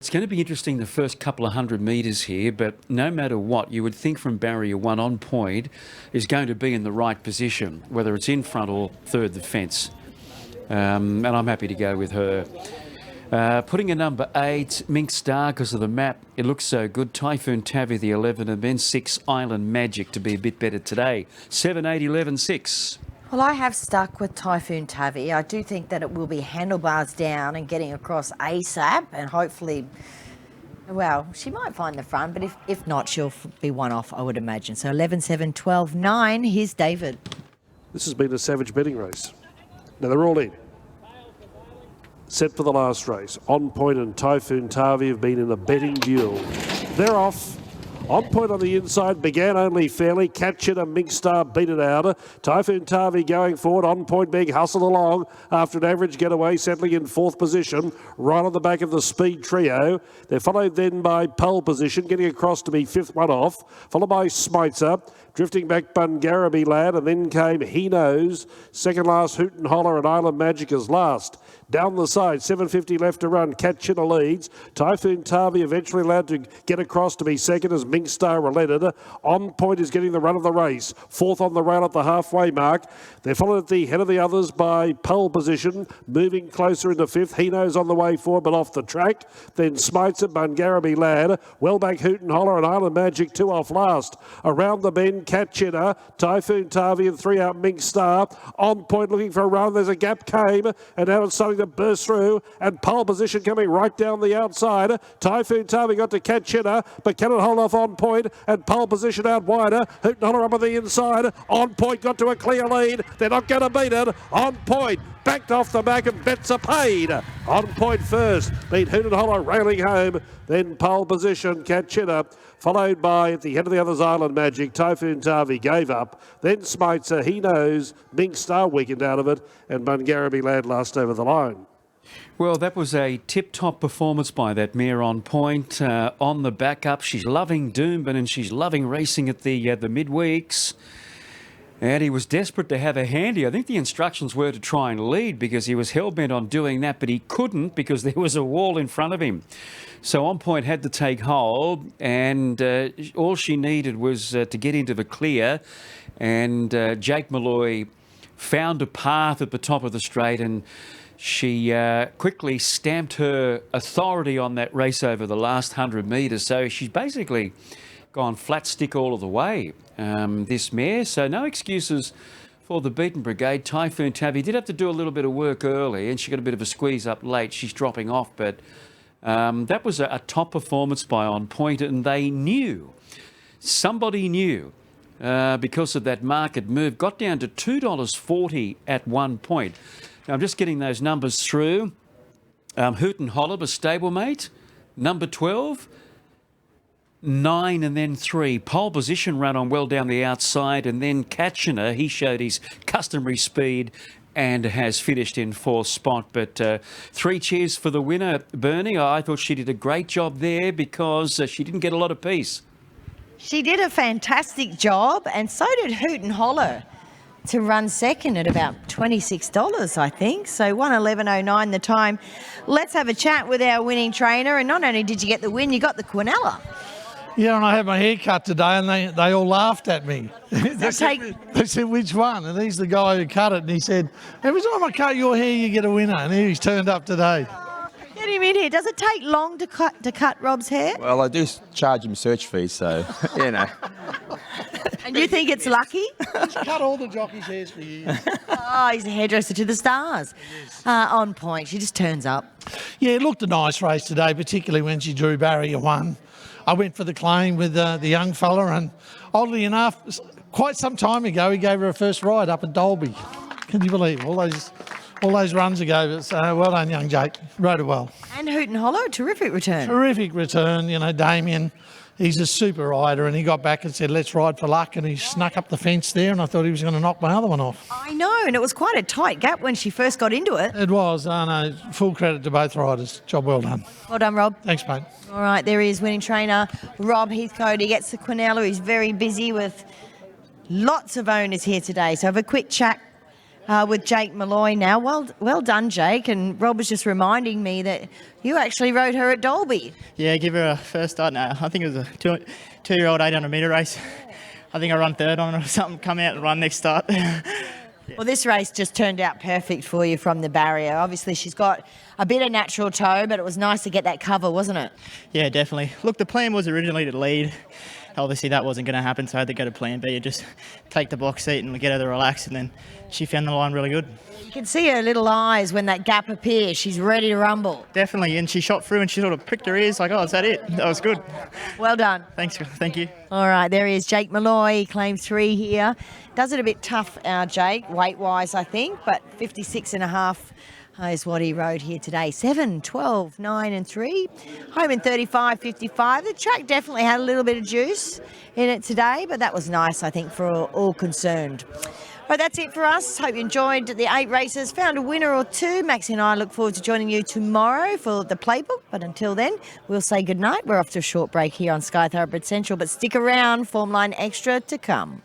It's going to be interesting the first couple of 100 metres here, but no matter what, you would think from barrier one on point is going to be in the right position, whether it's in front or third the fence. And I'm happy to go with her. Putting a number 8, Mink Star, because of the map, it looks so good. Typhoon Tavi, the 11, and then 6, Island Magic to be a bit better today. 7, 8, 11, 6. Well, I have stuck with Typhoon Tavi. I do think that it will be handlebars down and getting across ASAP, and hopefully, well, she might find the front, but if not, she'll be one off, I would imagine. So 11, 7, 12, 9. Here's David. This has been a savage betting race. Now they're all in. Set for the last race. On Point and Typhoon Tavi have been in a betting duel. They're off. On Point on the inside began only fairly. Catch It and Mink Star beat it out. Typhoon Tavi going forward. On Point being hustled along after an average getaway, settling in 4th position, right on the back of the speed trio. They're followed then by Pole Position, getting across to be 5th one off, followed by Smitzer. Drifting back Bungaraby Lad, and then came He Knows. Second last, Hoot and Holler, and Island Magic is last. Down the side, 7.50 left to run. Catch It leads. Typhoon Tavi eventually allowed to get across to be second as Mink Star relented. On Point is getting the run of the race. 4th on the rail at the halfway mark. They're followed at the head of the others by Pole Position, moving closer into 5th. He Knows on the way forward, but off the track. Then Smites at Bungaraby Lad. Well back Hoot and Holler and Island Magic 2 off last. Around the bend, Catch It, Typhoon Tavi and 3 out Mink Star. On Point looking for a run. There's a gap came, and now it's starting to burst through, and Pole Position coming right down the outside. Typhoon Tavi got to Catch It, but cannot hold off On Point, and Pole Position out wider. Hoot and Holler up on the inside. On Point got to a clear lead. They're not going to beat it. On Point backed off the back and bets are paid. On Point first, beat Hoot and Holler railing home. Then Pole Position, Catch It, followed by at the head of the others Island Magic. Typhoon Tavi gave up. Then Smitzer, He Knows, Mink Star weakened out of it, and Bungaraby Lad last over the line. Well, that was a tip-top performance by that mare On Point. On the backup, she's loving Doomben and she's loving racing at the midweeks. And he was desperate to have a handy. I think the instructions were to try and lead because he was hell-bent on doing that, but he couldn't because there was a wall in front of him. So On Point had to take hold, and all she needed was to get into the clear. And Jake Molloy found a path at the top of the straight, and she quickly stamped her authority on that race over the last 100 metres. So she's basically gone flat stick all of the way, this mare. So no excuses for the beaten brigade. Typhoon Tavi did have to do a little bit of work early, and she got a bit of a squeeze up late. She's dropping off, but that was a top performance by On Point, and they knew, somebody knew, because of that market move, got down to $2.40 at one point. Now, I'm just getting those numbers through. Hoot and Holler, a stablemate. Number 12, 9 and then 3. Pole Position ran on well down the outside, and then Katchiner, he showed his customary speed and has finished in 4th spot. But 3 cheers for the winner, Bernie. I thought she did a great job there because she didn't get a lot of peace. She did a fantastic job, and so did Hoot and Holler to run second at about $26, I think. So 1:11.09 the time. Let's have a chat with our winning trainer. And not only did you get the win, you got the quinella. Yeah, and I had my hair cut today, and they all laughed at me. They said, which one? And he's the guy who cut it, and he said, every time I cut your hair, you get a winner. And here he's turned up today. Get him in here. Does it take long to cut Rob's hair? Well, I do charge him search fees, so, you know. And you think it's lucky? He's cut all the jockeys' hairs for years. Oh, he's a hairdresser to the stars. On Point. She just turns up. Yeah, it looked a nice race today, particularly when she drew barrier 1. I went for the claim with the young fella, and oddly enough, quite some time ago, he gave her a first ride up at Dolby. Can you believe all those runs ago? But well done, young Jake. Rode it well. And Hoot and Holler, terrific return. Terrific return. You know, Damien, he's a super rider, and he got back and said, let's ride for luck, and he snuck up the fence there, and I thought he was going to knock my other one off. I know, and it was quite a tight gap when she first got into it. It was. No, full credit to both riders. Job well done. Well done, Rob. Thanks, mate. All right, there he is, winning trainer Rob Heathcote. He gets the quinella. He's very busy with lots of owners here today. So have a quick chat with Jake Molloy now. Well done, Jake. And Rob was just reminding me that you actually rode her at Dolby. Yeah, give her a first start now. I think it was a two-year-old 800-metre race. I think I run third on it or something, come out and run next start. Well, this race just turned out perfect for you from the barrier. Obviously, she's got a bit of natural toe, but it was nice to get that cover, wasn't it? Yeah, definitely. Look, the plan was originally to lead. Obviously, that wasn't going to happen, so I had to go to plan B and just take the box seat and get her to relax, and then she found the line really good. You can see her little eyes when that gap appears. She's ready to rumble. Definitely, and she shot through and she sort of pricked her ears like, oh, is that it? That was good. Well done. Thanks, thank you. All right, there he is, Jake Molloy. He claims 3 here. Does it a bit tough, Jake, weight-wise, I think, but 56.5 is what he rode here today. 7, 12, 9 and 3. Home in 35, 55. The track definitely had a little bit of juice in it today, but that was nice, I think, for all concerned. But that's it for us. Hope you enjoyed the 8 races, found a winner or 2. Maxie and I look forward to joining you tomorrow for the playbook. But until then, we'll say goodnight. We're off to a short break here on Sky Thoroughbred Central, but stick around, Form Line Extra to come.